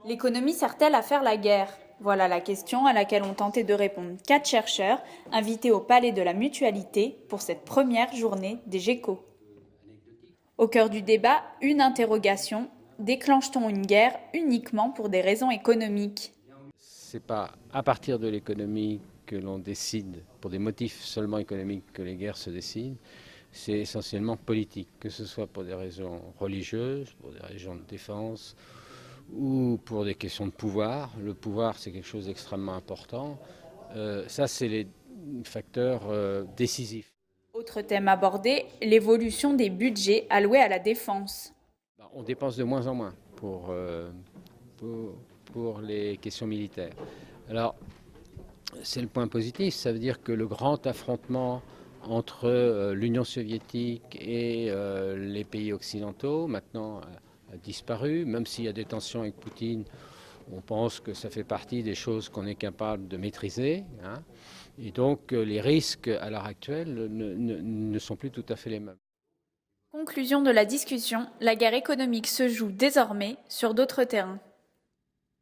L'économie sert-elle à faire la guerre? Voilà la question à laquelle ont tenté de répondre 4 chercheurs invités au Palais de la Mutualité pour cette première journée des GECO. Au cœur du débat, une interrogation. Déclenche-t-on une guerre uniquement pour des raisons économiques? C'est pas à partir de l'économie que l'on décide, pour des motifs seulement économiques, que les guerres se décident. C'est essentiellement politique, que ce soit pour des raisons religieuses, pour des raisons de défense ou pour des questions de pouvoir. Le pouvoir, c'est quelque chose d'extrêmement important. Ça, c'est les facteurs décisifs. Autre thème abordé, l'évolution des budgets alloués à la défense. On dépense de moins en moins pour les questions militaires. Alors, c'est le point positif, ça veut dire que le grand affrontement entre l'Union soviétique et les pays occidentaux, maintenant, a disparu. Même s'il y a des tensions avec Poutine, on pense que ça fait partie des choses qu'on est capable de maîtriser. Hein. Et donc, les risques à l'heure actuelle ne sont plus tout à fait les mêmes. Conclusion de la discussion, la guerre économique se joue désormais sur d'autres terrains.